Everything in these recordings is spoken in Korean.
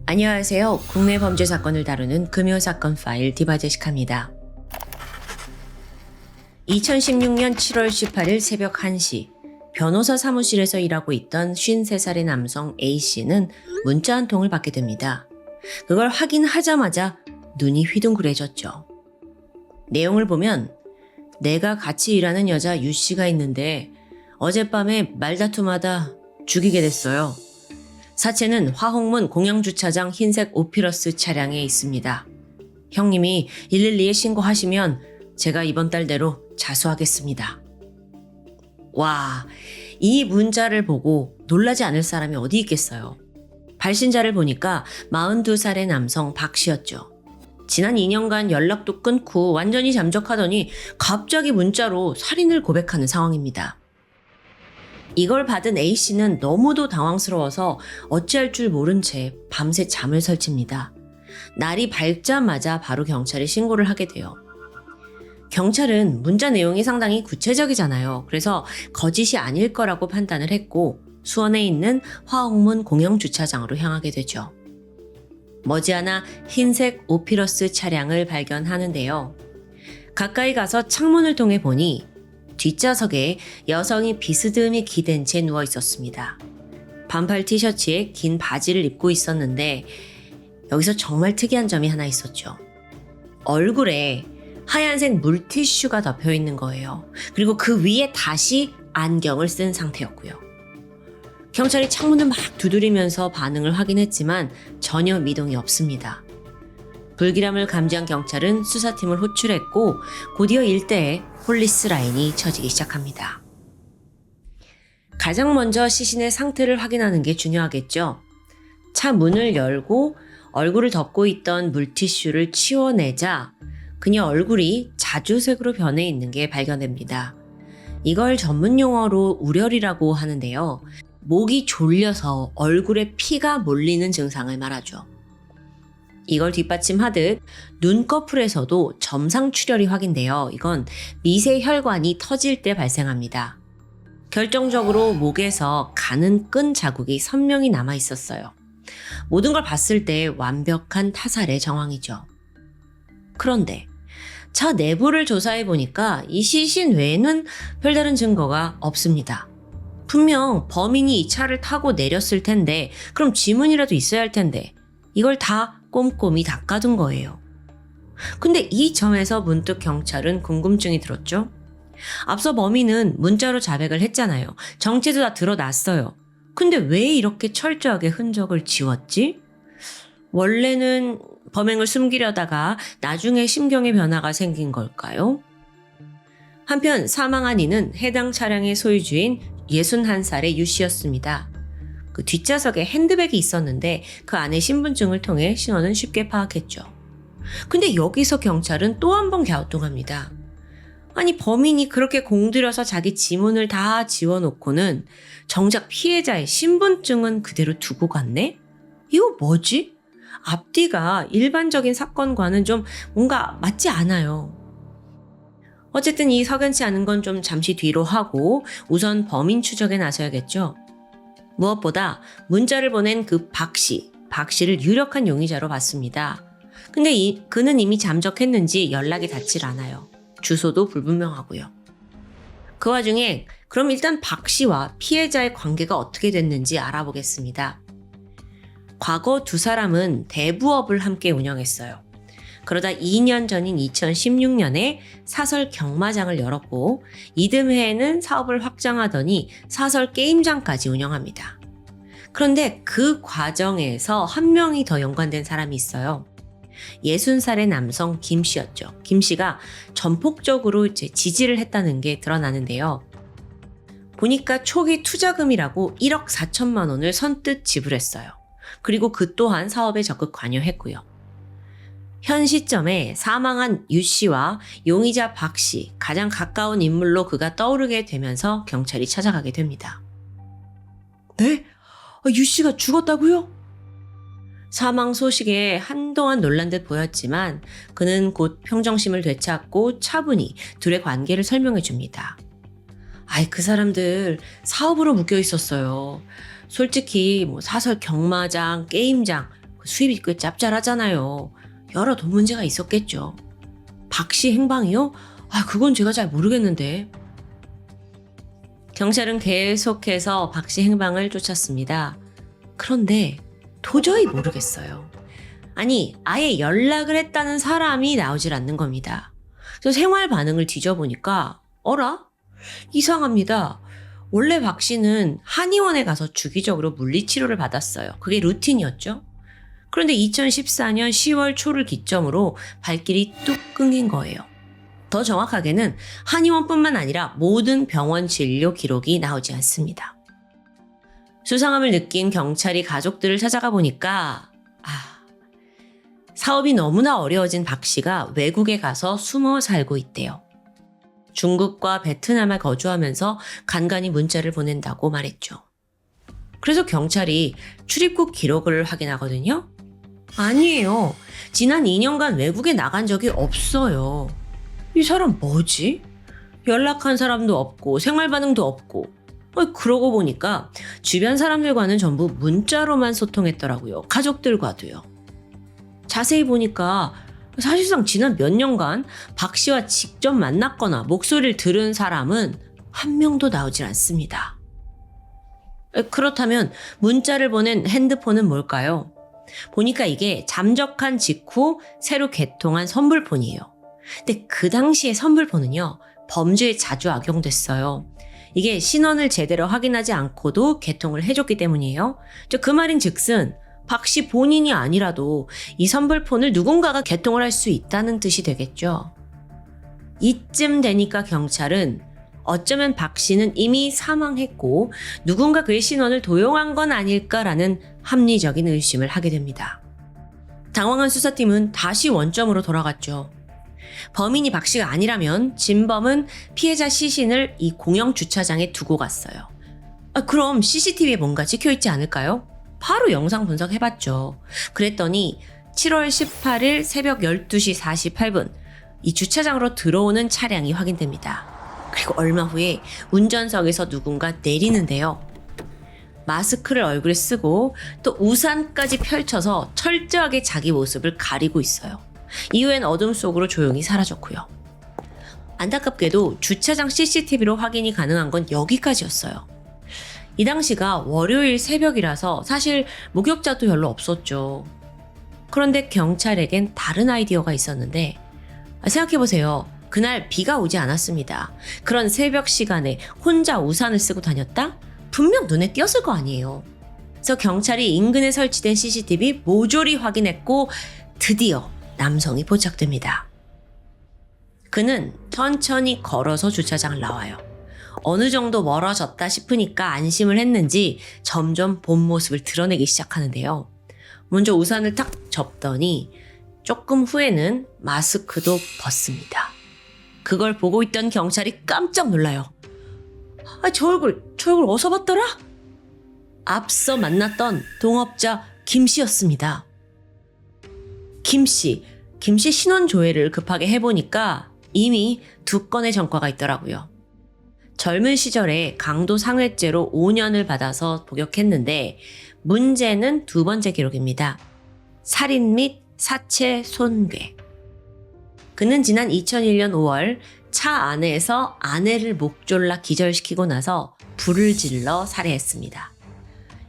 안녕하세요. 국내 범죄 사건을 다루는 금요사건 파일 디바제시카입니다. 2016년 7월 18일 새벽 1시 변호사 사무실에서 일하고 있던 53살의 남성 A씨는 문자 한 통을 받게 됩니다. 그걸 확인하자마자 눈이 휘둥그레졌죠. 내용을 보면 내가 같이 일하는 여자 U씨가 있는데 어젯밤에 말다툼하다 죽이게 됐어요. 사체는 화홍문 공영주차장 흰색 오피러스 차량에 있습니다. 형님이 112에 신고하시면 제가 이번 달 내로 자수하겠습니다. 와, 이 문자를 보고 놀라지 않을 사람이 어디 있겠어요. 발신자를 보니까 42살의 남성 박씨였죠. 지난 2년간 연락도 끊고 완전히 잠적하더니 갑자기 문자로 살인을 고백하는 상황입니다. 이걸 받은 A씨는 너무도 당황스러워서 어찌할 줄 모른 채 밤새 잠을 설칩니다. 날이 밝자마자 바로 경찰에 신고를 하게 돼요. 경찰은 문자 내용이 상당히 구체적이잖아요. 그래서 거짓이 아닐 거라고 판단을 했고 수원에 있는 화홍문 공영주차장으로 향하게 되죠. 머지않아 흰색 오피러스 차량을 발견하는데요. 가까이 가서 창문을 통해 보니 뒷좌석에 여성이 비스듬히 기댄 채 누워 있었습니다. 반팔 티셔츠에 긴 바지를 입고 있었는데 여기서 정말 특이한 점이 하나 있었죠. 얼굴에 하얀색 물티슈가 덮여 있는 거예요. 그리고 그 위에 다시 안경을 쓴 상태였고요. 경찰이 창문을 막 두드리면서 반응을 확인했지만 전혀 미동이 없습니다. 불길함을 감지한 경찰은 수사팀을 호출했고 곧이어 일대에 폴리스 라인이 쳐지기 시작합니다. 가장 먼저 시신의 상태를 확인하는 게 중요하겠죠. 차 문을 열고 얼굴을 덮고 있던 물티슈를 치워내자 그녀 얼굴이 자주색으로 변해 있는 게 발견됩니다. 이걸 전문 용어로 우렬이라고 하는데요. 목이 졸려서 얼굴에 피가 몰리는 증상을 말하죠. 이걸 뒷받침하듯 눈꺼풀에서도 점상 출혈이 확인되어 이건 미세 혈관이 터질 때 발생합니다. 결정적으로 목에서 가는 끈 자국이 선명히 남아 있었어요. 모든 걸 봤을 때 완벽한 타살의 정황이죠. 그런데 차 내부를 조사해 보니까 이 시신 외에는 별다른 증거가 없습니다. 분명 범인이 이 차를 타고 내렸을 텐데 그럼 지문이라도 있어야 할 텐데 이걸 다 꼼꼼히 닦아둔 거예요. 근데 이 점에서 문득 경찰은 궁금증이 들었죠. 앞서 범인은 문자로 자백을 했잖아요. 정체도 다 드러났어요. 근데 왜 이렇게 철저하게 흔적을 지웠지? 원래는 범행을 숨기려다가 나중에 심경의 변화가 생긴 걸까요? 한편 사망한 이는 해당 차량의 소유주인 61살의 U씨였습니다. 그 뒷좌석에 핸드백이 있었는데 그 안에 신분증을 통해 신원은 쉽게 파악했죠. 근데 여기서 경찰은 또 한 번 갸우뚱합니다. 아니 범인이 그렇게 공들여서 자기 지문을 다 지워놓고는 정작 피해자의 신분증은 그대로 두고 갔네? 이거 뭐지? 앞뒤가 일반적인 사건과는 좀 뭔가 맞지 않아요. 어쨌든 이 석연치 않은 건 좀 잠시 뒤로 하고 우선 범인 추적에 나서야겠죠. 무엇보다 문자를 보낸 그 박씨를 유력한 용의자로 봤습니다. 근데 그는 이미 잠적했는지 연락이 닿질 않아요. 주소도 불분명하고요. 그 와중에 그럼 일단 박씨와 피해자의 관계가 어떻게 됐는지 알아보겠습니다. 과거 두 사람은 대부업을 함께 운영했어요. 그러다 2년 전인 2016년에 사설 경마장을 열었고 이듬해에는 사업을 확장하더니 사설 게임장까지 운영합니다. 그런데 그 과정에서 한 명이 더 연관된 사람이 있어요. 60살의 남성 김씨였죠. 김씨가 전폭적으로 지지를 했다는 게 드러나는데요. 보니까 초기 투자금이라고 1억 4천만 원을 선뜻 지불했어요. 그리고 그 또한 사업에 적극 관여했고요. 현 시점에 사망한 U씨와 용의자 박씨, 가장 가까운 인물로 그가 떠오르게 되면서 경찰이 찾아가게 됩니다. 네? U씨가 죽었다고요? 사망 소식에 한동안 놀란 듯 보였지만 그는 곧 평정심을 되찾고 차분히 둘의 관계를 설명해 줍니다. 그 사람들 사업으로 묶여 있었어요. 솔직히 사설 경마장, 게임장 수입이 꽤 짭짤하잖아요. 여러 돈 문제가 있었겠죠. 박 씨 행방이요? 그건 제가 잘 모르겠는데. 경찰은 계속해서 박 씨 행방을 쫓았습니다. 그런데 도저히 모르겠어요. 아니, 아예 연락을 했다는 사람이 나오질 않는 겁니다. 그래서 생활 반응을 뒤져보니까 어라? 이상합니다. 원래 박 씨는 한의원에 가서 주기적으로 물리치료를 받았어요. 그게 루틴이었죠. 그런데 2014년 10월 초를 기점으로 발길이 뚝 끊긴 거예요. 더 정확하게는 한의원뿐만 아니라 모든 병원 진료 기록이 나오지 않습니다. 수상함을 느낀 경찰이 가족들을 찾아가 보니까 사업이 너무나 어려워진 박 씨가 외국에 가서 숨어 살고 있대요. 중국과 베트남에 거주하면서 간간히 문자를 보낸다고 말했죠. 그래서 경찰이 출입국 기록을 확인하거든요. 아니에요. 지난 2년간 외국에 나간 적이 없어요. 이 사람 뭐지? 연락한 사람도 없고 생활 반응도 없고. 그러고 보니까 주변 사람들과는 전부 문자로만 소통했더라고요. 가족들과도요. 자세히 보니까 사실상 지난 몇 년간 박 씨와 직접 만났거나 목소리를 들은 사람은 한 명도 나오질 않습니다. 그렇다면 문자를 보낸 핸드폰은 뭘까요? 보니까 이게 잠적한 직후 새로 개통한 선불폰이에요. 근데 그 당시의 선불폰은요, 범죄에 자주 악용됐어요. 이게 신원을 제대로 확인하지 않고도 개통을 해줬기 때문이에요. 그 말인 즉슨 박 씨 본인이 아니라도 이 선불폰을 누군가가 개통을 할 수 있다는 뜻이 되겠죠. 이쯤 되니까 경찰은 어쩌면 박 씨는 이미 사망했고 누군가 그의 신원을 도용한 건 아닐까라는 합리적인 의심을 하게 됩니다. 당황한 수사팀은 다시 원점으로 돌아갔죠. 범인이 박 씨가 아니라면 진범은 피해자 시신을 이 공영 주차장에 두고 갔어요. 그럼 CCTV에 뭔가 찍혀있지 않을까요? 바로 영상 분석해봤죠. 그랬더니 7월 18일 새벽 12시 48분 이 주차장으로 들어오는 차량이 확인됩니다. 그리고 얼마 후에 운전석에서 누군가 내리는데요. 마스크를 얼굴에 쓰고 또 우산까지 펼쳐서 철저하게 자기 모습을 가리고 있어요. 이후엔 어둠 속으로 조용히 사라졌고요. 안타깝게도 주차장 CCTV로 확인이 가능한 건 여기까지였어요. 이 당시가 월요일 새벽이라서 사실 목격자도 별로 없었죠. 그런데 경찰에겐 다른 아이디어가 있었는데 생각해보세요. 그날 비가 오지 않았습니다. 그런 새벽 시간에 혼자 우산을 쓰고 다녔다? 분명 눈에 띄었을 거 아니에요. 그래서 경찰이 인근에 설치된 CCTV 모조리 확인했고 드디어 남성이 포착됩니다. 그는 천천히 걸어서 주차장을 나와요. 어느 정도 멀어졌다 싶으니까 안심을 했는지 점점 본 모습을 드러내기 시작하는데요. 먼저 우산을 탁 접더니 조금 후에는 마스크도 벗습니다. 그걸 보고 있던 경찰이 깜짝 놀라요. 저 얼굴 어디서 봤더라? 앞서 만났던 동업자 김 씨였습니다. 김 씨 신원 조회를 급하게 해보니까 이미 2건의 전과가 있더라고요. 젊은 시절에 강도 상해죄로 5년을 받아서 복역했는데 문제는 2번째 기록입니다. 살인 및 사체 손괴. 그는 지난 2001년 5월 차 안에서 아내를 목 졸라 기절시키고 나서 불을 질러 살해했습니다.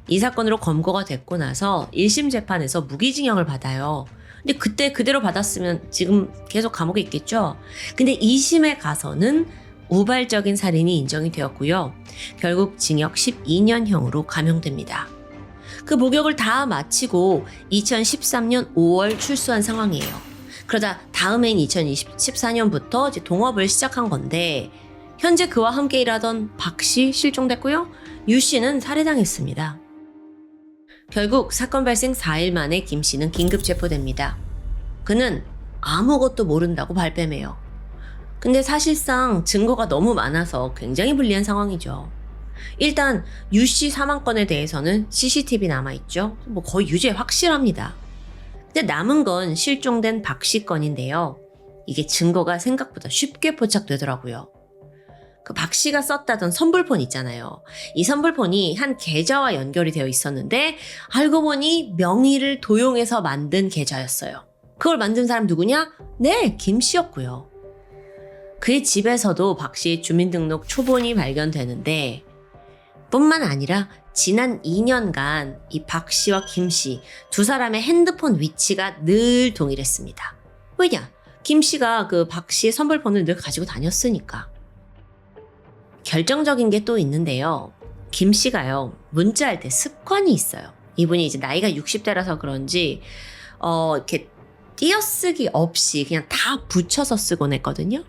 이 사건으로 검거가 됐고 나서 1심 재판에서 무기징역을 받아요. 근데 그때 그대로 받았으면 지금 계속 감옥에 있겠죠? 근데 2심에 가서는 우발적인 살인이 인정이 되었고요. 결국 징역 12년형으로 감형됩니다. 그 복역을 다 마치고 2013년 5월 출소한 상황이에요. 그러다 다음 해인 2014년부터 이제 동업을 시작한 건데 현재 그와 함께 일하던 박 씨 실종됐고요. 유 씨는 살해당했습니다. 결국 사건 발생 4일 만에 김 씨는 긴급 체포됩니다. 그는 아무것도 모른다고 발뺌해요. 근데 사실상 증거가 너무 많아서 굉장히 불리한 상황이죠. 일단 유 씨 사망건에 대해서는 CCTV 남아있죠. 거의 유죄 확실합니다. 근데 남은 건 실종된 박 씨 건인데요. 이게 증거가 생각보다 쉽게 포착되더라고요. 그 박 씨가 썼다던 선불폰 있잖아요. 이 선불폰이 한 계좌와 연결이 되어 있었는데 알고 보니 명의를 도용해서 만든 계좌였어요. 그걸 만든 사람 누구냐? 네, 김 씨였고요. 그의 집에서도 박 씨의 주민등록 초본이 발견되는데 뿐만 아니라 지난 2년간 이 박 씨와 김 씨 두 사람의 핸드폰 위치가 늘 동일했습니다. 왜냐? 김 씨가 그 박 씨의 선불폰을 늘 가지고 다녔으니까. 결정적인 게 또 있는데요. 김 씨가요, 문자할 때 습관이 있어요. 이분이 이제 나이가 60대라서 그런지, 이렇게 띄어쓰기 없이 그냥 다 붙여서 쓰곤 했거든요.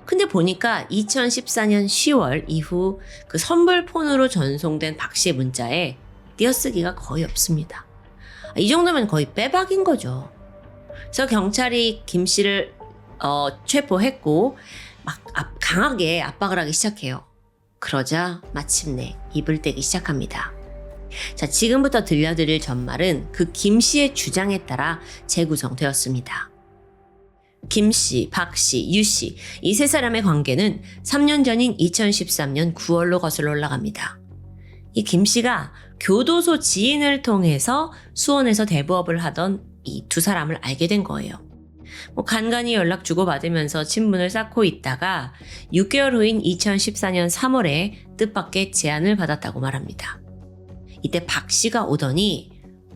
근데 보니까 2014년 10월 이후 그 선불폰으로 전송된 박 씨의 문자에 띄어쓰기가 거의 없습니다. 이 정도면 거의 빼박인 거죠. 그래서 경찰이 김 씨를 체포했고 막 강하게 압박을 하기 시작해요. 그러자 마침내 입을 떼기 시작합니다. 자, 지금부터 들려드릴 전말은 그 김 씨의 주장에 따라 재구성되었습니다. 김 씨, 박 씨, 유 씨, 이 세 사람의 관계는 3년 전인 2013년 9월로 거슬러 올라갑니다. 이 김 씨가 교도소 지인을 통해서 수원에서 대부업을 하던 이 두 사람을 알게 된 거예요. 간간히 연락 주고받으면서 친분을 쌓고 있다가 6개월 후인 2014년 3월에 뜻밖의 제안을 받았다고 말합니다. 이때 박 씨가 오더니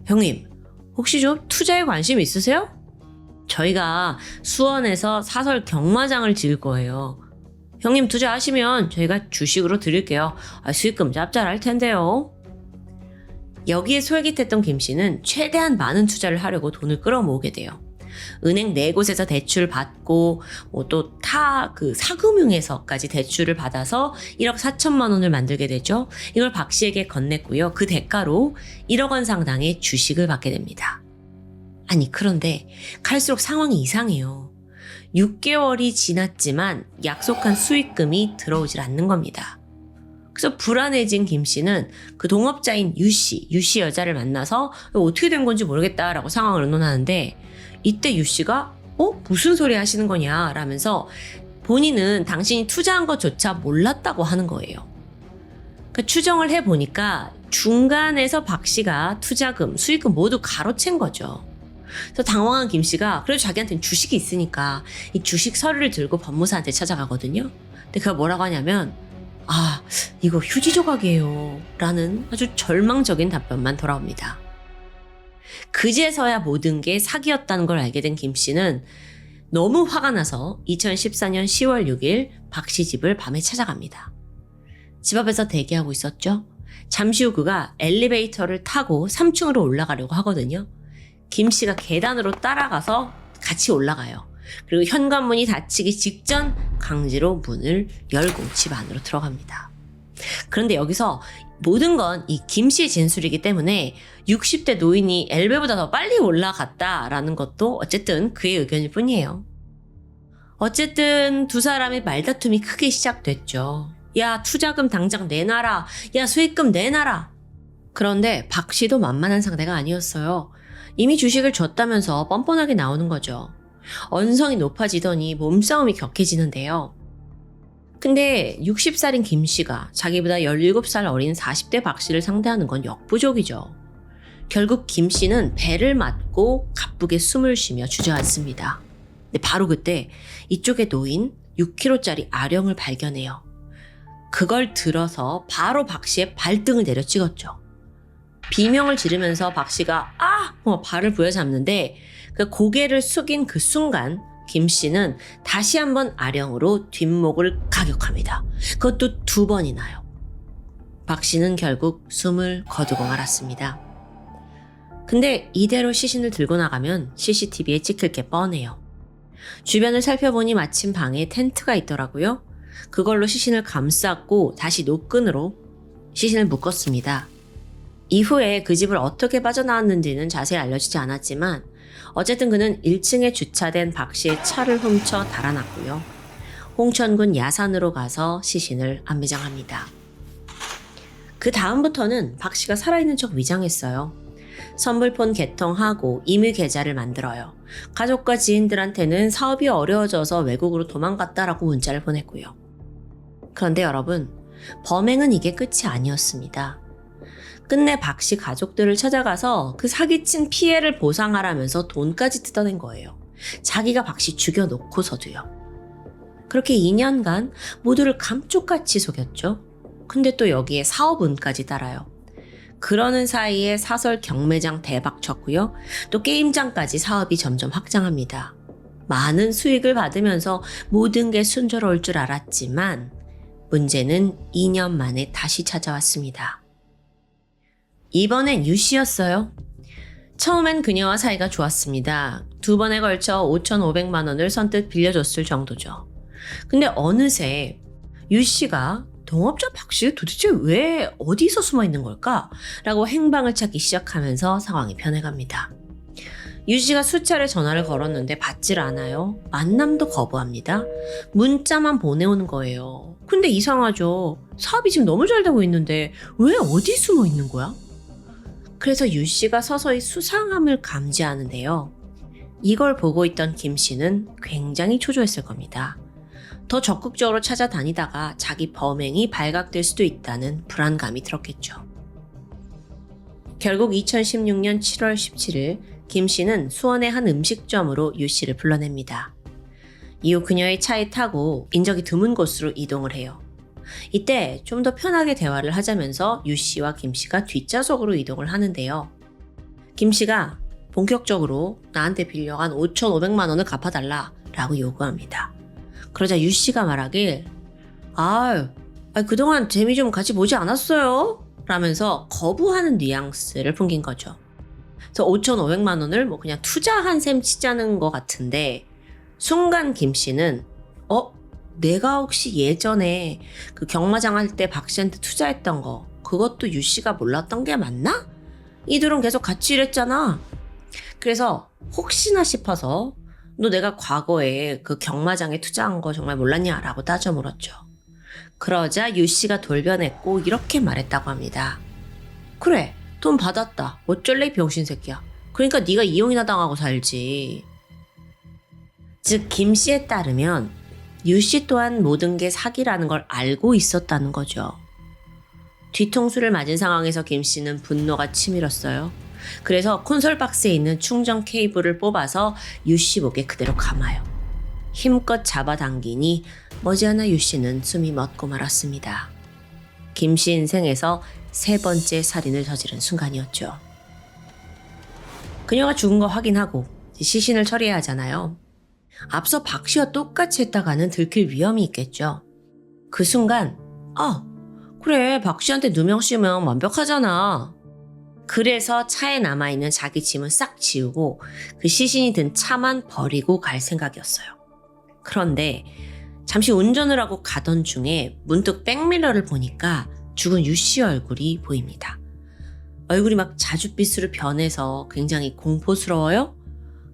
형님, 혹시 좀 투자에 관심 있으세요? 저희가 수원에서 사설 경마장을 지을 거예요. 형님 투자하시면 저희가 주식으로 드릴게요. 수익금 짭짤할 텐데요. 여기에 솔깃했던 김 씨는 최대한 많은 투자를 하려고 돈을 끌어모으게 돼요. 은행 4곳에서 대출 받고 또 그 사금융에서까지 대출을 받아서 1억 4천만 원을 만들게 되죠. 이걸 박 씨에게 건넸고요. 그 대가로 1억 원 상당의 주식을 받게 됩니다. 아니 그런데 갈수록 상황이 이상해요. 6개월이 지났지만 약속한 수익금이 들어오질 않는 겁니다. 그래서 불안해진 김 씨는 그 동업자인 유 씨 여자를 만나서 어떻게 된 건지 모르겠다라고 상황을 의논하는데 이때 유 씨가 무슨 소리 하시는 거냐 라면서 본인은 당신이 투자한 것조차 몰랐다고 하는 거예요. 그 추정을 해보니까 중간에서 박 씨가 투자금, 수익금 모두 가로챈 거죠. 그래서 당황한 김 씨가 그래도 자기한테는 주식이 있으니까 이 주식 서류를 들고 법무사한테 찾아가거든요. 근데 그가 뭐라고 하냐면 이거 휴지 조각이에요 라는 아주 절망적인 답변만 돌아옵니다. 그제서야 모든 게 사기였다는 걸 알게 된 김 씨는 너무 화가 나서 2014년 10월 6일 박 씨 집을 밤에 찾아갑니다. 집 앞에서 대기하고 있었죠. 잠시 후 그가 엘리베이터를 타고 3층으로 올라가려고 하거든요. 김 씨가 계단으로 따라가서 같이 올라가요. 그리고 현관문이 닫히기 직전 강제로 문을 열고 집 안으로 들어갑니다. 그런데 여기서 모든 건 이 김 씨의 진술이기 때문에 60대 노인이 엘베보다 더 빨리 올라갔다라는 것도 어쨌든 그의 의견일 뿐이에요. 어쨌든 두 사람의 말다툼이 크게 시작됐죠. 야, 투자금 당장 내놔라. 야, 수익금 내놔라. 그런데 박 씨도 만만한 상대가 아니었어요. 이미 주식을 줬다면서 뻔뻔하게 나오는 거죠. 언성이 높아지더니 몸싸움이 격해지는데요. 근데 60살인 김 씨가 자기보다 17살 어린 40대 박 씨를 상대하는 건 역부족이죠. 결국 김 씨는 배를 맞고 가쁘게 숨을 쉬며 주저앉습니다. 근데 바로 그때 이쪽에 놓인 6kg짜리 아령을 발견해요. 그걸 들어서 바로 박 씨의 발등을 내려 찍었죠. 비명을 지르면서 박 씨가 발을 부여잡는데 그 고개를 숙인 그 순간 김 씨는 다시 한번 아령으로 뒷목을 가격합니다. 그것도 2번이나요. 박 씨는 결국 숨을 거두고 말았습니다. 근데 이대로 시신을 들고 나가면 CCTV에 찍힐 게 뻔해요. 주변을 살펴보니 마침 방에 텐트가 있더라고요. 그걸로 시신을 감쌌고 다시 노끈으로 시신을 묶었습니다. 이후에 그 집을 어떻게 빠져나왔는지는 자세히 알려지지 않았지만 어쨌든 그는 1층에 주차된 박 씨의 차를 훔쳐 달아났고요. 홍천군 야산으로 가서 시신을 안매장합니다. 그 다음부터는 박 씨가 살아있는 척 위장했어요. 선불폰 개통하고 임의 계좌를 만들어요. 가족과 지인들한테는 사업이 어려워져서 외국으로 도망갔다라고 문자를 보냈고요. 그런데 여러분, 범행은 이게 끝이 아니었습니다. 끝내 박 씨 가족들을 찾아가서 그 사기친 피해를 보상하라면서 돈까지 뜯어낸 거예요. 자기가 박 씨 죽여놓고서도요. 그렇게 2년간 모두를 감쪽같이 속였죠. 근데 또 여기에 사업운까지 따라요. 그러는 사이에 사설 경매장 대박 쳤고요. 또 게임장까지 사업이 점점 확장합니다. 많은 수익을 받으면서 모든 게 순조로울 줄 알았지만 문제는 2년 만에 다시 찾아왔습니다. 이번엔 유 씨였어요. 처음엔 그녀와 사이가 좋았습니다. 2번에 걸쳐 5,500만 원을 선뜻 빌려줬을 정도죠. 근데 어느새 유 씨가 동업자 박 씨 도대체 왜 어디서 숨어 있는 걸까? 라고 행방을 찾기 시작하면서 상황이 변해갑니다. 유 씨가 수차례 전화를 걸었는데 받질 않아요. 만남도 거부합니다. 문자만 보내오는 거예요. 근데 이상하죠. 사업이 지금 너무 잘 되고 있는데 왜 어디 숨어 있는 거야? 그래서 유 씨가 서서히 수상함을 감지하는데요. 이걸 보고 있던 김 씨는 굉장히 초조했을 겁니다. 더 적극적으로 찾아다니다가 자기 범행이 발각될 수도 있다는 불안감이 들었겠죠. 결국 2016년 7월 17일 김 씨는 수원의 한 음식점으로 유 씨를 불러냅니다. 이후 그녀의 차에 타고 인적이 드문 곳으로 이동을 해요. 이때 좀 더 편하게 대화를 하자면서 유 씨와 김 씨가 뒷좌석으로 이동을 하는데요. 김 씨가 본격적으로 나한테 빌려간 5,500만 원을 갚아달라 라고 요구합니다. 그러자 유 씨가 말하길 그동안 재미 좀 같이 보지 않았어요? 라면서 거부하는 뉘앙스를 풍긴 거죠. 그래서 5,500만 원을 그냥 투자한 셈 치자는 것 같은데 순간 김 씨는 내가 혹시 예전에 그 경마장 할 때 박 씨한테 투자했던 거 그것도 유 씨가 몰랐던 게 맞나? 이 둘은 계속 같이 일했잖아. 그래서 혹시나 싶어서 너 내가 과거에 그 경마장에 투자한 거 정말 몰랐냐? 라고 따져 물었죠. 그러자 유 씨가 돌변했고 이렇게 말했다고 합니다. 그래, 돈 받았다. 어쩔래 이 병신 새끼야. 그러니까 네가 이용이나 당하고 살지. 즉 김 씨에 따르면 유 씨 또한 모든 게 사기라는 걸 알고 있었다는 거죠. 뒤통수를 맞은 상황에서 김 씨는 분노가 치밀었어요. 그래서 콘솔 박스에 있는 충전 케이블을 뽑아서 유 씨 목에 그대로 감아요. 힘껏 잡아당기니 머지않아 유 씨는 숨이 멎고 말았습니다. 김 씨 인생에서 3번째 살인을 저지른 순간이었죠. 그녀가 죽은 거 확인하고 시신을 처리해야 하잖아요. 앞서 박 씨와 똑같이 했다가는 들킬 위험이 있겠죠. 그 순간 그래 박 씨한테 누명 씌우면 완벽하잖아. 그래서 차에 남아있는 자기 짐은 싹 지우고 그 시신이 든 차만 버리고 갈 생각이었어요. 그런데 잠시 운전을 하고 가던 중에 문득 백미러를 보니까 죽은 유 씨 얼굴이 보입니다. 얼굴이 막 자줏빛으로 변해서 굉장히 공포스러워요.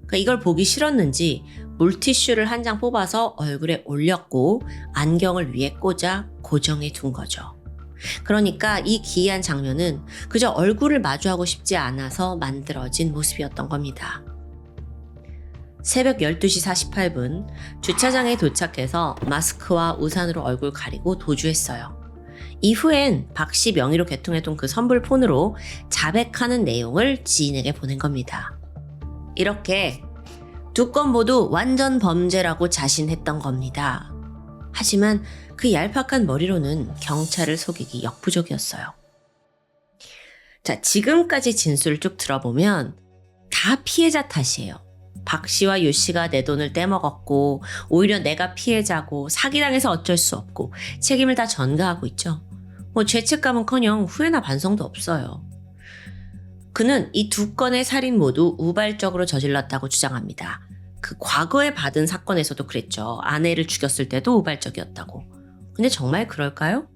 그러니까 이걸 보기 싫었는지 물티슈를 한 장 뽑아서 얼굴에 올렸고 안경을 위에 꽂아 고정해 둔 거죠. 그러니까 이 기이한 장면은 그저 얼굴을 마주하고 싶지 않아서 만들어진 모습이었던 겁니다. 새벽 12시 48분 주차장에 도착해서 마스크와 우산으로 얼굴 가리고 도주했어요. 이후엔 박 씨 명의로 개통해둔 그 선불폰으로 자백하는 내용을 지인에게 보낸 겁니다. 이렇게 2건 모두 완전 범죄라고 자신했던 겁니다. 하지만 그 얄팍한 머리로는 경찰을 속이기 역부족이었어요. 자, 지금까지 진술을 쭉 들어보면 다 피해자 탓이에요. 박 씨와 유 씨가 내 돈을 떼먹었고 오히려 내가 피해자고 사기당해서 어쩔 수 없고 책임을 다 전가하고 있죠. 죄책감은커녕 후회나 반성도 없어요. 그는 이 2건의 살인 모두 우발적으로 저질렀다고 주장합니다. 그 과거에 받은 사건에서도 그랬죠. 아내를 죽였을 때도 우발적이었다고. 근데 정말 그럴까요?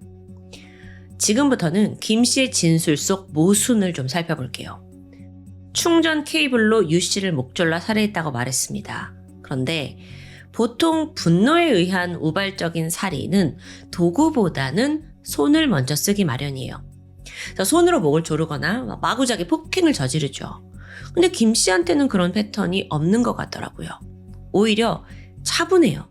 지금부터는 김 씨의 진술 속 모순을 좀 살펴볼게요. 충전 케이블로 유 씨를 목졸라 살해했다고 말했습니다. 그런데 보통 분노에 의한 우발적인 살인은 도구보다는 손을 먼저 쓰기 마련이에요. 손으로 목을 조르거나 마구잡이 폭행을 저지르죠. 근데 김 씨한테는 그런 패턴이 없는 것 같더라고요. 오히려 차분해요.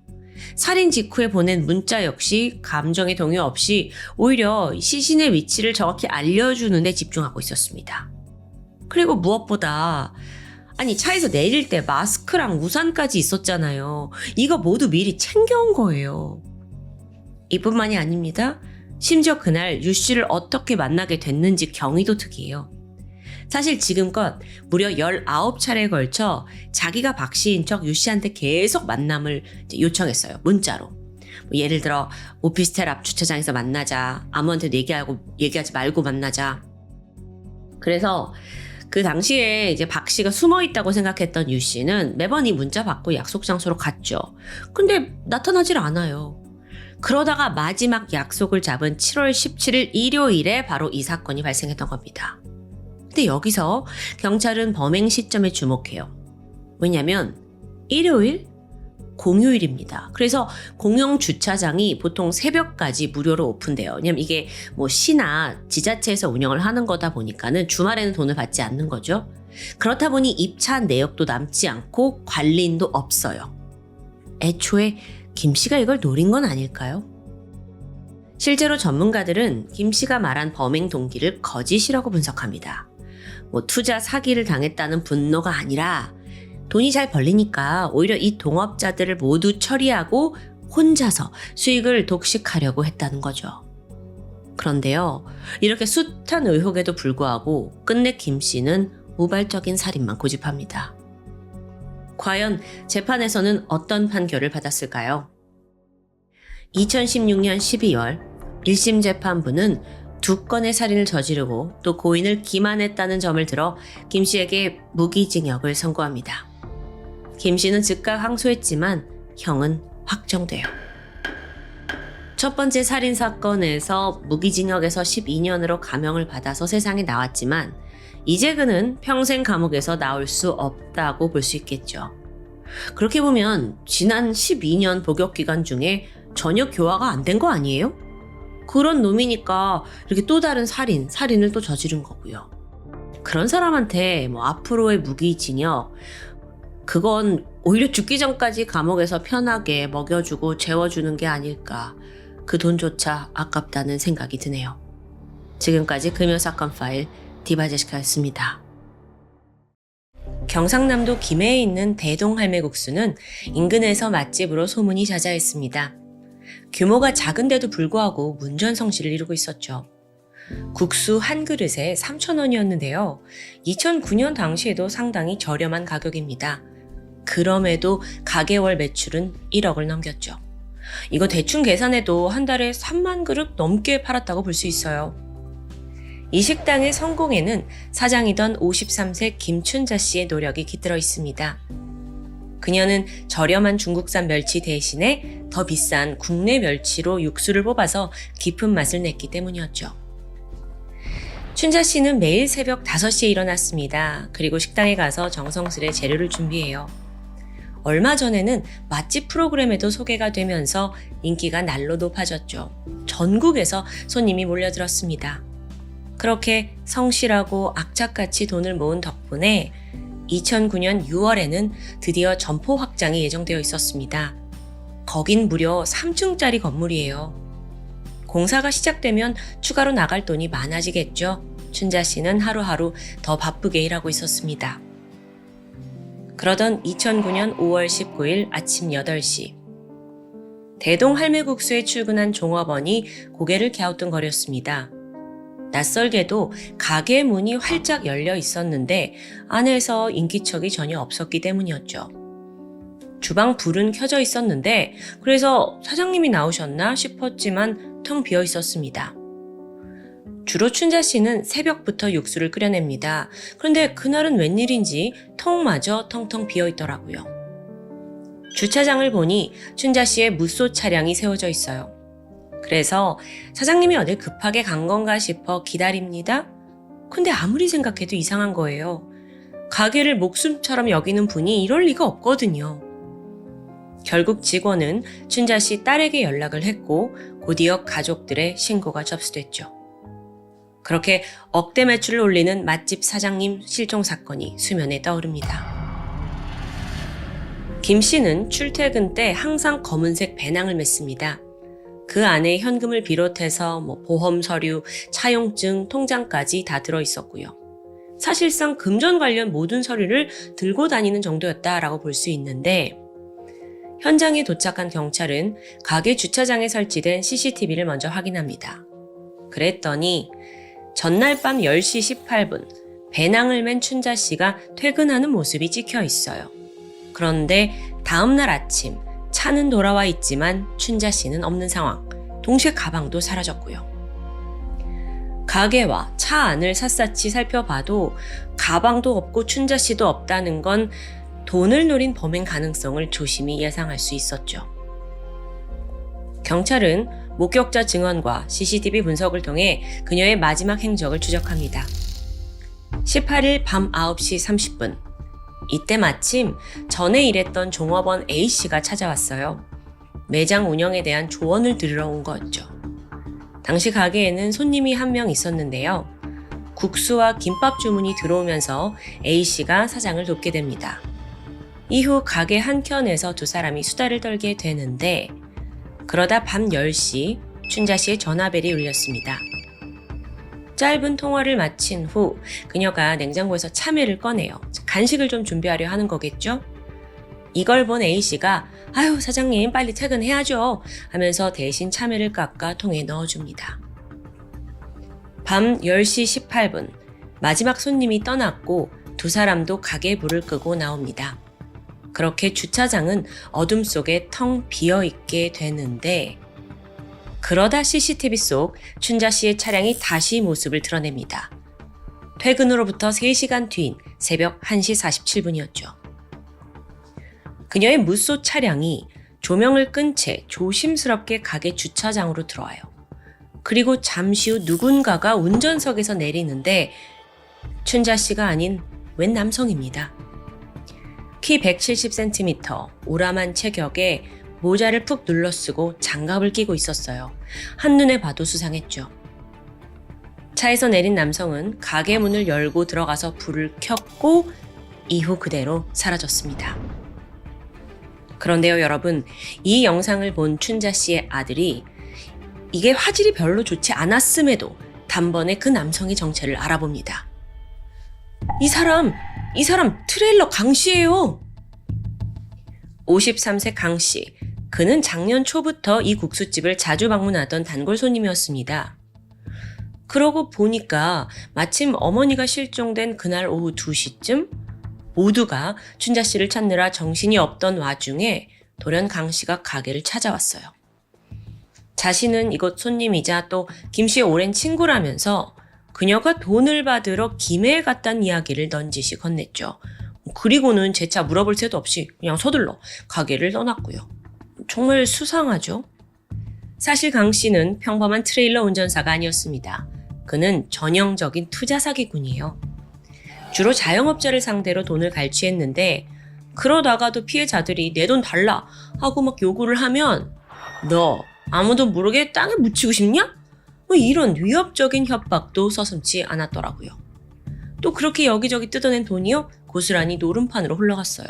살인 직후에 보낸 문자 역시 감정의 동요 없이 오히려 시신의 위치를 정확히 알려주는 데 집중하고 있었습니다. 그리고 무엇보다 차에서 내릴 때 마스크랑 우산까지 있었잖아요. 이거 모두 미리 챙겨온 거예요. 이뿐만이 아닙니다. 심지어 그날 유 씨를 어떻게 만나게 됐는지 경위도 특이해요. 사실 지금껏 무려 19차례에 걸쳐 자기가 박 씨인 척 유 씨한테 계속 만남을 요청했어요. 문자로. 예를 들어 오피스텔 앞 주차장에서 만나자. 아무한테도 얘기하지 말고 만나자. 그래서 그 당시에 박 씨가 숨어 있다고 생각했던 유 씨는 매번 이 문자 받고 약속 장소로 갔죠. 근데 나타나질 않아요. 그러다가 마지막 약속을 잡은 7월 17일 일요일에 바로 이 사건이 발생했던 겁니다. 근데 여기서 경찰은 범행 시점에 주목해요. 왜냐면 일요일? 공휴일입니다. 그래서 공영 주차장이 보통 새벽까지 무료로 오픈돼요. 왜냐면 이게 시나 지자체에서 운영을 하는 거다 보니까는 주말에는 돈을 받지 않는 거죠. 그렇다 보니 입차 내역도 남지 않고 관리인도 없어요. 애초에 김 씨가 이걸 노린 건 아닐까요? 실제로 전문가들은 김 씨가 말한 범행 동기를 거짓이라고 분석합니다. 투자 사기를 당했다는 분노가 아니라 돈이 잘 벌리니까 오히려 이 동업자들을 모두 처리하고 혼자서 수익을 독식하려고 했다는 거죠. 그런데요, 이렇게 숱한 의혹에도 불구하고 끝내 김 씨는 우발적인 살인만 고집합니다. 과연 재판에서는 어떤 판결을 받았을까요? 2016년 12월 1심 재판부는 2건의 살인을 저지르고 또 고인을 기만했다는 점을 들어 김 씨에게 무기징역을 선고합니다. 김 씨는 즉각 항소했지만 형은 확정돼요. 첫 번째 살인 사건에서 무기징역에서 12년으로 감형을 받아서 세상에 나왔지만 이제 그는 평생 감옥에서 나올 수 없다고 볼 수 있겠죠. 그렇게 보면 지난 12년 복역 기간 중에 전혀 교화가 안 된 거 아니에요? 그런 놈이니까 이렇게 또 다른 살인을 또 저지른 거고요. 그런 사람한테 앞으로의 무기징역, 그건 오히려 죽기 전까지 감옥에서 편하게 먹여주고 재워주는 게 아닐까. 그 돈조차 아깝다는 생각이 드네요. 지금까지 금요사건 파일 디바제시카였습니다. 경상남도 김해에 있는 대동할매국수는 인근에서 맛집으로 소문이 자자했습니다. 규모가 작은데도 불구하고 문전성시를 이루고 있었죠. 국수 한 그릇에 3,000원이었는데요. 2009년 당시에도 상당히 저렴한 가격입니다. 그럼에도 가게월 매출은 1억을 넘겼죠. 이거 대충 계산해도 한 달에 3만 그릇 넘게 팔았다고 볼 수 있어요. 이 식당의 성공에는 사장이던 53세 김춘자 씨의 노력이 깃들어 있습니다. 그녀는 저렴한 중국산 멸치 대신에 더 비싼 국내 멸치로 육수를 뽑아서 깊은 맛을 냈기 때문이었죠. 춘자 씨는 매일 새벽 5시에 일어났습니다. 그리고 식당에 가서 정성스레 재료를 준비해요. 얼마 전에는 맛집 프로그램에도 소개가 되면서 인기가 날로 높아졌죠. 전국에서 손님이 몰려들었습니다. 그렇게 성실하고 악착같이 돈을 모은 덕분에 2009년 6월에는 드디어 점포 확장이 예정되어 있었습니다. 거긴 무려 3층짜리 건물이에요. 공사가 시작되면 추가로 나갈 돈이 많아지겠죠. 춘자 씨는 하루하루 더 바쁘게 일하고 있었습니다. 그러던 2009년 5월 19일 아침 8시. 대동할매국수에 출근한 종업원이 고개를 갸우뚱거렸습니다. 낯설게도 가게 문이 활짝 열려 있었는데 안에서 인기척이 전혀 없었기 때문이었죠. 주방 불은 켜져 있었는데 그래서 사장님이 나오셨나 싶었지만 텅 비어 있었습니다. 주로 춘자 씨는 새벽부터 육수를 끓여냅니다. 그런데 그날은 웬일인지 턱마저 텅텅 비어 있더라고요. 주차장을 보니 춘자 씨의 무쏘 차량이 세워져 있어요. 그래서 사장님이 어딜 급하게 간 건가 싶어 기다립니다. 근데 아무리 생각해도 이상한 거예요. 가게를 목숨처럼 여기는 분이 이럴 리가 없거든요. 결국 직원은 춘자 씨 딸에게 연락을 했고 곧이어 가족들의 신고가 접수됐죠. 그렇게 억대 매출을 올리는 맛집 사장님 실종 사건이 수면에 떠오릅니다. 김 씨는 출퇴근 때 항상 검은색 배낭을 맸습니다. 그 안에 현금을 비롯해서 보험 서류, 차용증, 통장까지 다 들어있었고요. 사실상 금전 관련 모든 서류를 들고 다니는 정도였다라고 볼 수 있는데, 현장에 도착한 경찰은 가게 주차장에 설치된 CCTV를 먼저 확인합니다. 그랬더니 전날 밤 10시 18분 배낭을 맨 춘자 씨가 퇴근하는 모습이 찍혀 있어요. 그런데 다음날 아침 차는 돌아와 있지만 춘자 씨는 없는 상황. 동시에 가방도 사라졌고요. 가게와 차 안을 샅샅이 살펴봐도 가방도 없고 춘자 씨도 없다는 건 돈을 노린 범행 가능성을 조심히 예상할 수 있었죠. 경찰은 목격자 증언과 CCTV 분석을 통해 그녀의 마지막 행적을 추적합니다. 18일 밤 9시 30분. 이때 마침 전에 일했던 종업원 A씨가 찾아왔어요. 매장 운영에 대한 조언을 들으러 온 거였죠. 당시 가게에는 손님이 한 명 있었는데요. 국수와 김밥 주문이 들어오면서 A씨가 사장을 돕게 됩니다. 이후 가게 한켠에서 두 사람이 수다를 떨게 되는데, 그러다 밤 10시 춘자 씨의 전화벨이 울렸습니다. 짧은 통화를 마친 후 그녀가 냉장고에서 참외를 꺼내요. 간식을 좀 준비하려 하는 거겠죠? 이걸 본 A씨가 "아유 사장님 빨리 퇴근해야죠" 하면서 대신 참외를 깎아 통에 넣어줍니다. 밤 10시 18분 마지막 손님이 떠났고 두 사람도 가게 불을 끄고 나옵니다. 그렇게 주차장은 어둠 속에 텅 비어있게 되는데, 그러다 CCTV 속 춘자 씨의 차량이 다시 모습을 드러냅니다. 퇴근으로부터 3시간 뒤인 새벽 1시 47분이었죠. 그녀의 무쏘 차량이 조명을 끈 채 조심스럽게 가게 주차장으로 들어와요. 그리고 잠시 후 누군가가 운전석에서 내리는데 춘자 씨가 아닌 웬 남성입니다. 키 170cm, 오람한 체격에 모자를 푹 눌러쓰고 장갑을 끼고 있었어요. 한눈에 봐도 수상했죠. 차에서 내린 남성은 가게 문을 열고 들어가서 불을 켰고 이후 그대로 사라졌습니다. 그런데요, 여러분, 이 영상을 본 춘자 씨의 아들이 이게 화질이 별로 좋지 않았음에도 단번에 그 남성의 정체를 알아봅니다. 이 사람 트레일러 강 씨예요. 53세 강 씨. 그는 작년 초부터 이 국수집을 자주 방문하던 단골 손님이었습니다. 그러고 보니까 마침 어머니가 실종된 그날 오후 2시쯤 모두가 춘자 씨를 찾느라 정신이 없던 와중에 돌연 강 씨가 가게를 찾아왔어요. 자신은 이곳 손님이자 또 김 씨의 오랜 친구라면서 그녀가 돈을 받으러 김해에 갔다는 이야기를 넌지시 건넸죠. 그리고는 재차 물어볼 새도 없이 그냥 서둘러 가게를 떠났고요. 정말 수상하죠? 사실 강 씨는 평범한 트레일러 운전사가 아니었습니다. 그는 전형적인 투자 사기꾼이에요. 주로 자영업자를 상대로 돈을 갈취했는데, 그러다가도 피해자들이 "내 돈 달라" 하고 막 요구를 하면 "너 아무도 모르게 땅에 묻히고 싶냐?" 이런 위협적인 협박도 서슴지 않았더라고요. 또 그렇게 여기저기 뜯어낸 돈이요, 고스란히 노름판으로 흘러갔어요.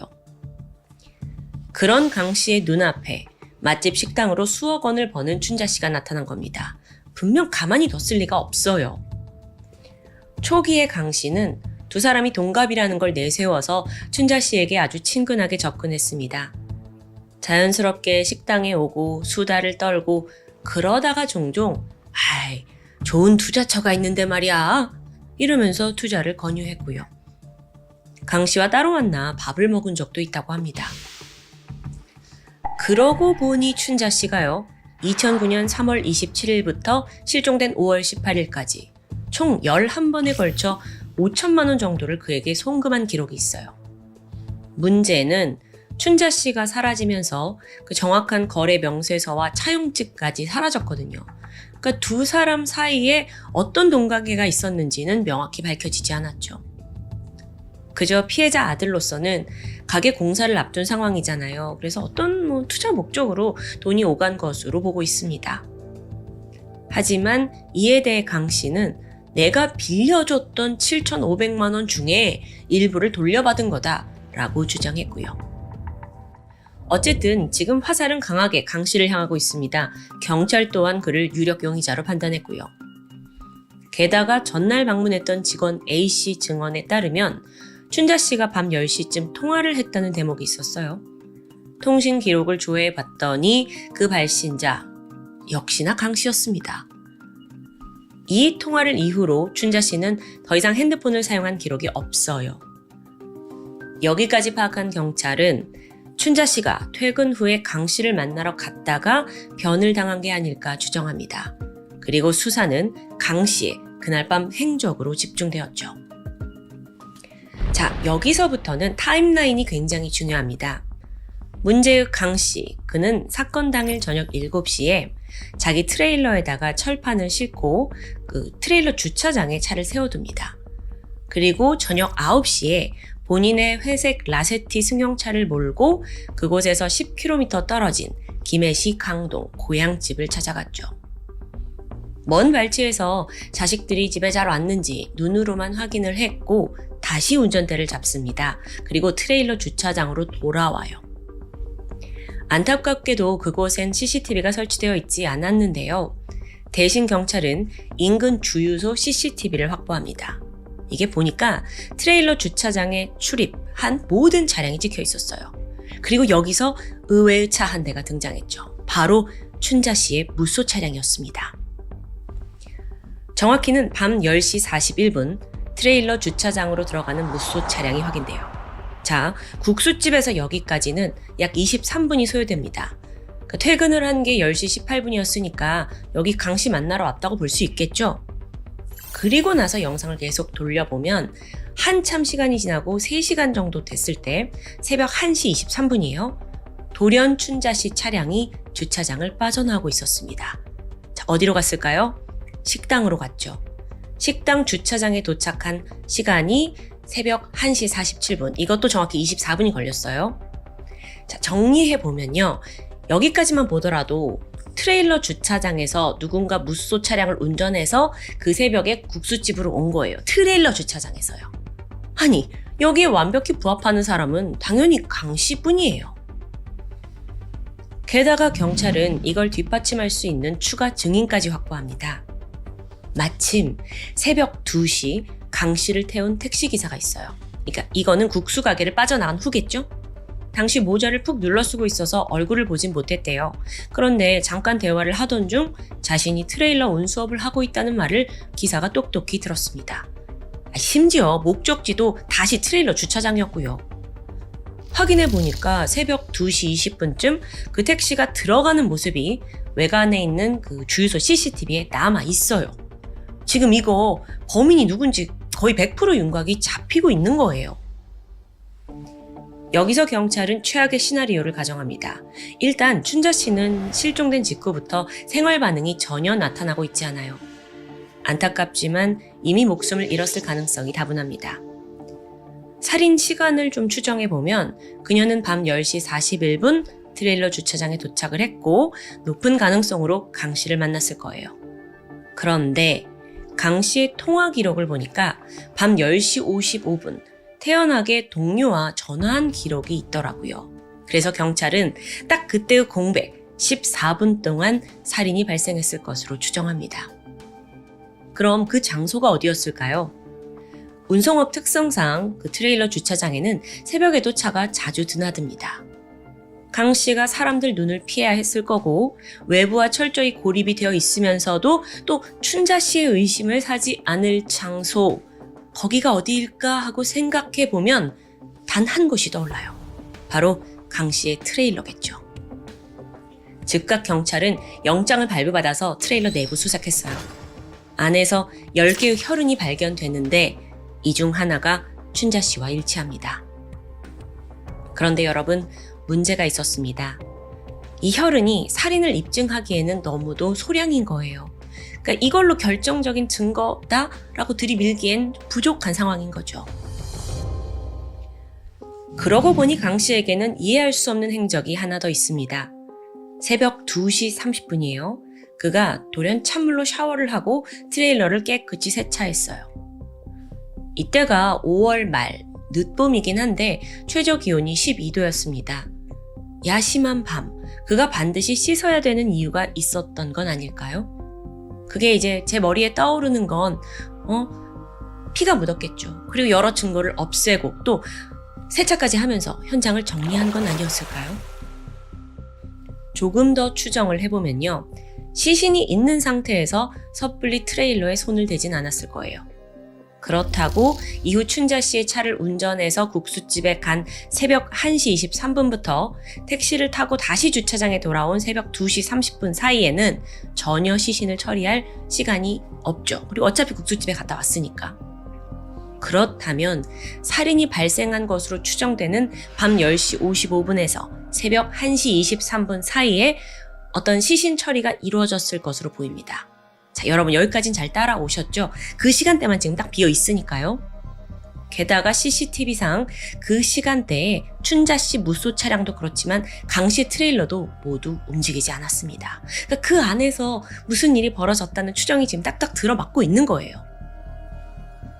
그런 강 씨의 눈앞에 맛집 식당으로 수억 원을 버는 춘자 씨가 나타난 겁니다. 분명 가만히 뒀을 리가 없어요. 초기에 강 씨는 두 사람이 동갑이라는 걸 내세워서 춘자 씨에게 아주 친근하게 접근했습니다. 자연스럽게 식당에 오고 수다를 떨고, 그러다가 종종 "아이, 좋은 투자처가 있는데 말이야" 이러면서 투자를 권유했고요. 강 씨와 따로 만나 밥을 먹은 적도 있다고 합니다. 그러고 보니 춘자 씨가요, 2009년 3월 27일부터 실종된 5월 18일까지 총 11번에 걸쳐 5천만 원 정도를 그에게 송금한 기록이 있어요. 문제는 춘자 씨가 사라지면서 그 정확한 거래 명세서와 차용증까지 사라졌거든요. 그러니까 두 사람 사이에 어떤 돈관계가 있었는지는 명확히 밝혀지지 않았죠. 그저 피해자 아들로서는 가게 공사를 앞둔 상황이잖아요. 그래서 어떤 투자 목적으로 돈이 오간 것으로 보고 있습니다. 하지만 이에 대해 강 씨는 내가 빌려줬던 7,500만 원 중에 일부를 돌려받은 거다라고 주장했고요. 어쨌든 지금 화살은 강하게 강 씨를 향하고 있습니다. 경찰 또한 그를 유력 용의자로 판단했고요. 게다가 전날 방문했던 직원 A씨 증언에 따르면 춘자 씨가 밤 10시쯤 통화를 했다는 대목이 있었어요. 통신 기록을 조회해 봤더니 그 발신자 역시나 강 씨였습니다. 이 통화를 이후로 춘자 씨는 더 이상 핸드폰을 사용한 기록이 없어요. 여기까지 파악한 경찰은 춘자 씨가 퇴근 후에 강 씨를 만나러 갔다가 변을 당한 게 아닐까 추정합니다. 그리고 수사는 강 씨의 그날 밤 행적으로 집중되었죠. 자, 여기서부터는 타임라인이 굉장히 중요합니다. 문제의 강 씨, 그는 사건 당일 저녁 7시에 자기 트레일러에다가 철판을 싣고 그 트레일러 주차장에 차를 세워둡니다. 그리고 저녁 9시에 본인의 회색 라세티 승용차를 몰고 그곳에서 10km 떨어진 김해시 강동 고향집을 찾아갔죠. 먼 발치에서 자식들이 집에 잘 왔는지 눈으로만 확인을 했고 다시 운전대를 잡습니다. 그리고 트레일러 주차장으로 돌아와요. 안타깝게도 그곳엔 CCTV가 설치되어 있지 않았는데요. 대신 경찰은 인근 주유소 CCTV를 확보합니다. 이게 보니까 트레일러 주차장에 출입한 모든 차량이 찍혀 있었어요. 그리고 여기서 의외의 차 한 대가 등장했죠. 바로 춘자 씨의 무쏘 차량이었습니다. 정확히는 밤 10시 41분 트레일러 주차장으로 들어가는 무쏘 차량이 확인돼요. 자, 국수집에서 여기까지는 약 23분이 소요됩니다. 퇴근을 한 게 10시 18분이었으니까 여기 강 씨 만나러 왔다고 볼 수 있겠죠? 그리고 나서 영상을 계속 돌려보면 한참 시간이 지나고 3시간 정도 됐을 때 새벽 1시 23분이에요. 돌연 춘자 씨 차량이 주차장을 빠져나오고 있었습니다. 자, 어디로 갔을까요? 식당으로 갔죠. 식당 주차장에 도착한 시간이 새벽 1시 47분. 이것도 정확히 24분이 걸렸어요. 자, 정리해보면요. 여기까지만 보더라도 트레일러 주차장에서 누군가 무쏘 차량을 운전해서 그 새벽에 국수집으로 온 거예요. 트레일러 주차장에서요. 아니, 여기에 완벽히 부합하는 사람은 당연히 강 씨뿐이에요. 게다가 경찰은 이걸 뒷받침할 수 있는 추가 증인까지 확보합니다. 마침 새벽 2시 강 씨를 태운 택시기사가 있어요. 그러니까 이거는 국수 가게를 빠져나간 후겠죠? 당시 모자를 푹 눌러 쓰고 있어서 얼굴을 보진 못했대요. 그런데 잠깐 대화를 하던 중 자신이 트레일러 운수업을 하고 있다는 말을 기사가 똑똑히 들었습니다. 심지어 목적지도 다시 트레일러 주차장이었고요. 확인해 보니까 새벽 2시 20분쯤 그 택시가 들어가는 모습이 외관에 있는 그 주유소 CCTV에 남아 있어요. 지금 이거 범인이 누군지 거의 100% 윤곽이 잡히고 있는 거예요. 여기서 경찰은 최악의 시나리오를 가정합니다. 일단 춘자 씨는 실종된 직후부터 생활 반응이 전혀 나타나고 있지 않아요. 안타깝지만 이미 목숨을 잃었을 가능성이 다분합니다. 살인 시간을 좀 추정해보면 그녀는 밤 10시 41분 트레일러 주차장에 도착을 했고 높은 가능성으로 강 씨를 만났을 거예요. 그런데 강 씨의 통화 기록을 보니까 밤 10시 55분 태연하게 동료와 전화한 기록이 있더라고요. 그래서 경찰은 딱 그때의 공백 14분 동안 살인이 발생했을 것으로 추정합니다. 그럼 그 장소가 어디였을까요? 운송업 특성상 그 트레일러 주차장에는 새벽에도 차가 자주 드나듭니다. 강 씨가 사람들 눈을 피해야 했을 거고 외부와 철저히 고립이 되어 있으면서도 또 춘자 씨의 의심을 사지 않을 장소, 거기가 어디일까 하고 생각해보면 단 한 곳이 떠올라요. 바로 강 씨의 트레일러겠죠. 즉각 경찰은 영장을 발부받아서 트레일러 내부 수색했어요. 안에서 10개의 혈흔이 발견됐는데 이 중 하나가 춘자 씨와 일치합니다. 그런데 여러분, 문제가 있었습니다. 이 혈흔이 살인을 입증하기에는 너무도 소량인 거예요. 그러니까 이걸로 결정적인 증거다라고 들이밀기엔 부족한 상황인 거죠. 그러고 보니 강 씨에게는 이해할 수 없는 행적이 하나 더 있습니다. 새벽 2시 30분이에요. 그가 돌연 찬물로 샤워를 하고 트레일러를 깨끗이 세차했어요. 이때가 5월 말 늦봄이긴 한데 최저 기온이 12도였습니다. 야심한 밤, 그가 반드시 씻어야 되는 이유가 있었던 건 아닐까요? 그게 이제 제 머리에 떠오르는 건 피가 묻었겠죠. 그리고 여러 증거를 없애고 또 세차까지 하면서 현장을 정리한 건 아니었을까요? 조금 더 추정을 해보면요. 시신이 있는 상태에서 섣불리 트레일러에 손을 대진 않았을 거예요. 그렇다고 이후 춘자 씨의 차를 운전해서 국수집에 간 새벽 1시 23분부터 택시를 타고 다시 주차장에 돌아온 새벽 2시 30분 사이에는 전혀 시신을 처리할 시간이 없죠. 그리고 어차피 국수집에 갔다 왔으니까. 그렇다면 살인이 발생한 것으로 추정되는 밤 10시 55분에서 새벽 1시 23분 사이에 어떤 시신 처리가 이루어졌을 것으로 보입니다. 자, 여러분 여기까지는 잘 따라오셨죠? 그 시간대만 지금 딱 비어 있으니까요. 게다가 CCTV상 그 시간대에 춘자 씨 무소 차량도 그렇지만 강 씨 트레일러도 모두 움직이지 않았습니다. 그러니까 그 안에서 무슨 일이 벌어졌다는 추정이 지금 딱딱 들어맞고 있는 거예요.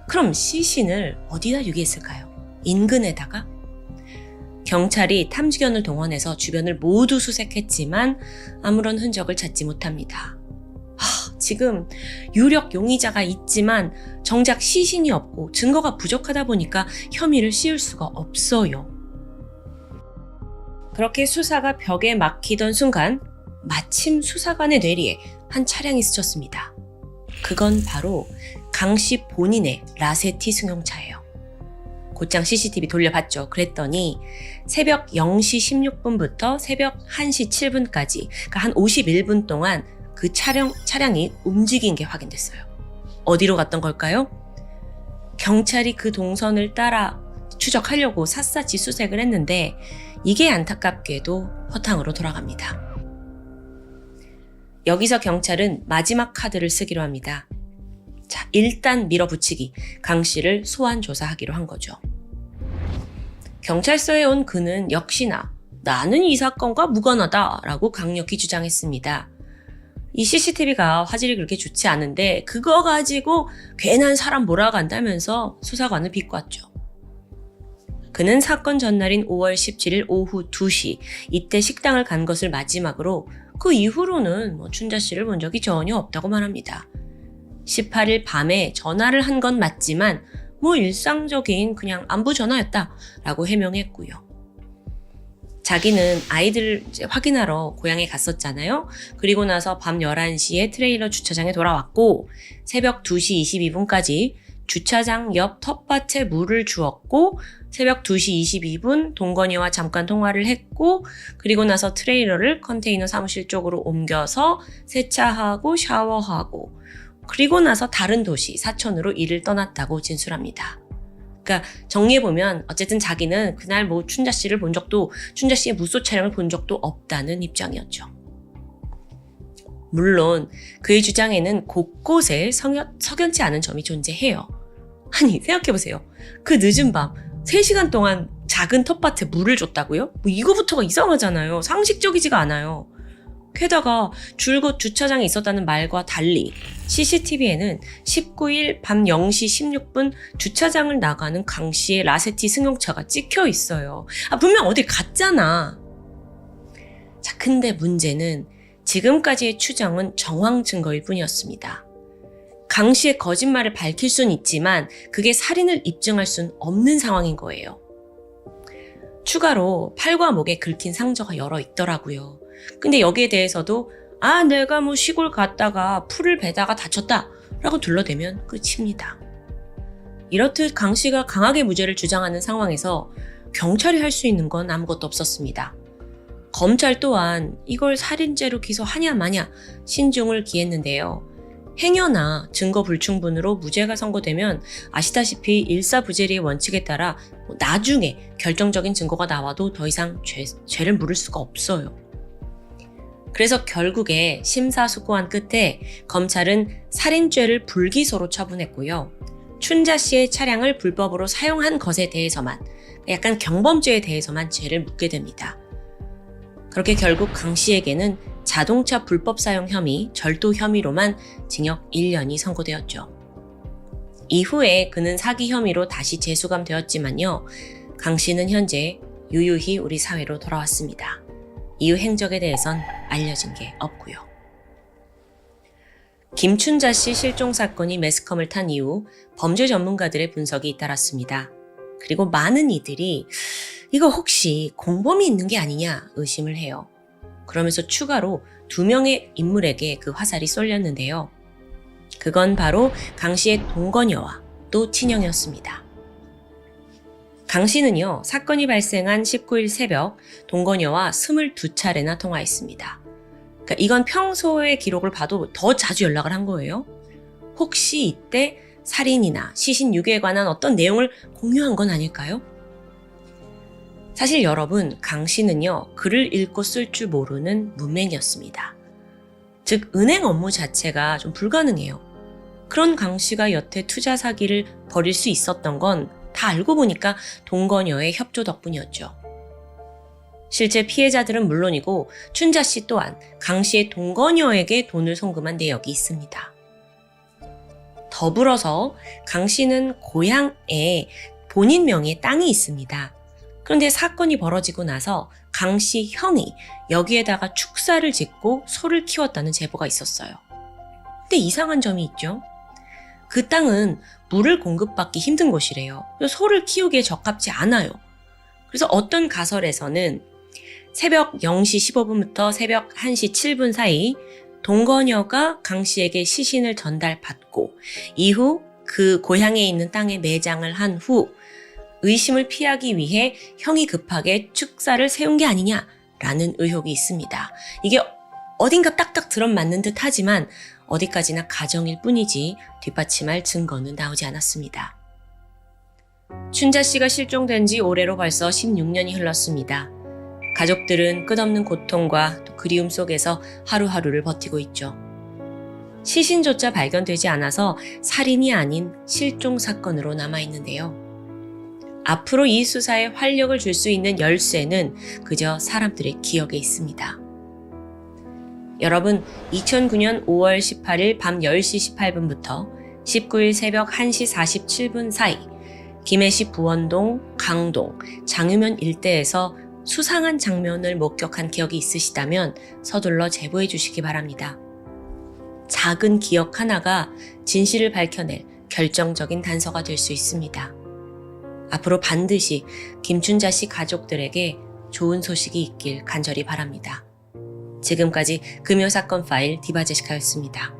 그럼 시신을 어디다 유기했을까요? 인근에다가? 경찰이 탐지견을 동원해서 주변을 모두 수색했지만 아무런 흔적을 찾지 못합니다. 지금 유력 용의자가 있지만 정작 시신이 없고 증거가 부족하다 보니까 혐의를 씌울 수가 없어요. 그렇게 수사가 벽에 막히던 순간 마침 수사관의 뇌리에 한 차량이 스쳤습니다. 그건 바로 강 씨 본인의 라세티 승용차예요. 곧장 CCTV 돌려봤죠. 그랬더니 새벽 0시 16분부터 새벽 1시 7분까지 그러니까 한 51분 동안 그 차량이 움직인 게 확인됐어요. 어디로 갔던 걸까요? 경찰이 그 동선을 따라 추적하려고 샅샅이 수색을 했는데 이게 안타깝게도 허탕으로 돌아갑니다. 여기서 경찰은 마지막 카드를 쓰기로 합니다. 자, 일단 밀어붙이기, 강 씨를 소환 조사하기로 한 거죠. 경찰서에 온 그는 역시나 나는 이 사건과 무관하다라고 강력히 주장했습니다. 이 CCTV가 화질이 그렇게 좋지 않은데 그거 가지고 괜한 사람 몰아간다면서 수사관을 비꼬았죠. 그는 사건 전날인 5월 17일 오후 2시 이때 식당을 간 것을 마지막으로 그 이후로는 춘자 씨를 본 적이 전혀 없다고 말합니다. 18일 밤에 전화를 한 건 맞지만 일상적인 그냥 안부 전화였다라고 해명했고요. 자기는 아이들을 확인하러 고향에 갔었잖아요. 그리고 나서 밤 11시에 트레일러 주차장에 돌아왔고 새벽 2시 22분까지 주차장 옆 텃밭에 물을 주었고 새벽 2시 22분 동건이와 잠깐 통화를 했고 그리고 나서 트레일러를 컨테이너 사무실 쪽으로 옮겨서 세차하고 샤워하고 그리고 나서 다른 도시 사천으로 일을 떠났다고 진술합니다. 그러니까 정리해보면 어쨌든 자기는 그날 춘자 씨를 본 적도 춘자 씨의 무소 차량을 본 적도 없다는 입장이었죠. 물론 그의 주장에는 곳곳에 석연치 않은 점이 존재해요. 아니 생각해보세요. 그 늦은 밤 3시간 동안 작은 텃밭에 물을 줬다고요? 이거부터가 이상하잖아요. 상식적이지가 않아요. 게다가 줄곧 주차장에 있었다는 말과 달리 CCTV에는 19일 밤 0시 16분 주차장을 나가는 강 씨의 라세티 승용차가 찍혀 있어요. 분명 어딜 갔잖아. 자, 근데 문제는 지금까지의 추정은 정황 증거일 뿐이었습니다. 강 씨의 거짓말을 밝힐 수는 있지만 그게 살인을 입증할 수는 없는 상황인 거예요. 추가로 팔과 목에 긁힌 상처가 여러 있더라고요. 근데 여기에 대해서도 내가 시골 갔다가 풀을 베다가 다쳤다 라고 둘러대면 끝입니다. 이렇듯 강 씨가 강하게 무죄를 주장하는 상황에서 경찰이 할 수 있는 건 아무것도 없었습니다. 검찰 또한 이걸 살인죄로 기소하냐 마냐 신중을 기했는데요. 행여나 증거 불충분으로 무죄가 선고되면 아시다시피 일사부재리의 원칙에 따라 나중에 결정적인 증거가 나와도 더 이상 죄를 물을 수가 없어요. 그래서 결국에 심사숙고한 끝에 검찰은 살인죄를 불기소로 처분했고요. 춘자 씨의 차량을 불법으로 사용한 것에 대해서만, 약간 경범죄에 대해서만 죄를 묻게 됩니다. 그렇게 결국 강 씨에게는 자동차 불법 사용 혐의, 절도 혐의로만 징역 1년이 선고되었죠. 이후에 그는 사기 혐의로 다시 재수감되었지만요. 강 씨는 현재 유유히 우리 사회로 돌아왔습니다. 이후 행적에 대해선 알려진 게 없고요. 김춘자 씨 실종 사건이 매스컴을 탄 이후 범죄 전문가들의 분석이 잇따랐습니다. 그리고 많은 이들이 이거 혹시 공범이 있는 게 아니냐 의심을 해요. 그러면서 추가로 2명의 인물에게 그 화살이 쏠렸는데요. 그건 바로 강 씨의 동거녀와 또 친형이었습니다. 강 씨는요, 사건이 발생한 19일 새벽 동거녀와 22차례나 통화했습니다. 그러니까 이건 평소의 기록을 봐도 더 자주 연락을 한 거예요. 혹시 이때 살인이나 시신 유괴에 관한 어떤 내용을 공유한 건 아닐까요? 사실 여러분, 강 씨는요, 글을 읽고 쓸 줄 모르는 문맹이었습니다. 즉, 은행 업무 자체가 좀 불가능해요. 그런 강 씨가 여태 투자 사기를 벌일 수 있었던 건 다 알고 보니까 동거녀의 협조 덕분이었죠. 실제 피해자들은 물론이고 춘자 씨 또한 강 씨의 동거녀에게 돈을 송금한 내역이 있습니다. 더불어서 강 씨는 고향에 본인 명의의 땅이 있습니다. 그런데 사건이 벌어지고 나서 강 씨 형이 여기에다가 축사를 짓고 소를 키웠다는 제보가 있었어요. 근데 이상한 점이 있죠. 그 땅은 물을 공급받기 힘든 곳이래요. 소를 키우기에 적합지 않아요. 그래서 어떤 가설에서는 새벽 0시 15분부터 새벽 1시 7분 사이 동거녀가 강 씨에게 시신을 전달받고 이후 그 고향에 있는 땅에 매장을 한 후 의심을 피하기 위해 형이 급하게 축사를 세운 게 아니냐라는 의혹이 있습니다. 이게 어딘가 딱딱 들어맞는 듯 하지만 어디까지나 가정일 뿐이지 뒷받침할 증거는 나오지 않았습니다. 춘자 씨가 실종된 지 올해로 벌써 16년이 흘렀습니다. 가족들은 끝없는 고통과 또 그리움 속에서 하루하루를 버티고 있죠. 시신조차 발견되지 않아서 살인이 아닌 실종 사건으로 남아있는데요. 앞으로 이 수사에 활력을 줄 수 있는 열쇠는 그저 사람들의 기억에 있습니다. 여러분, 2009년 5월 18일 밤 10시 18분부터 19일 새벽 1시 47분 사이 김해시 부원동, 강동, 장유면 일대에서 수상한 장면을 목격한 기억이 있으시다면 서둘러 제보해 주시기 바랍니다. 작은 기억 하나가 진실을 밝혀낼 결정적인 단서가 될 수 있습니다. 앞으로 반드시 김춘자 씨 가족들에게 좋은 소식이 있길 간절히 바랍니다. 지금까지 금요사건 파일 디바제시카였습니다.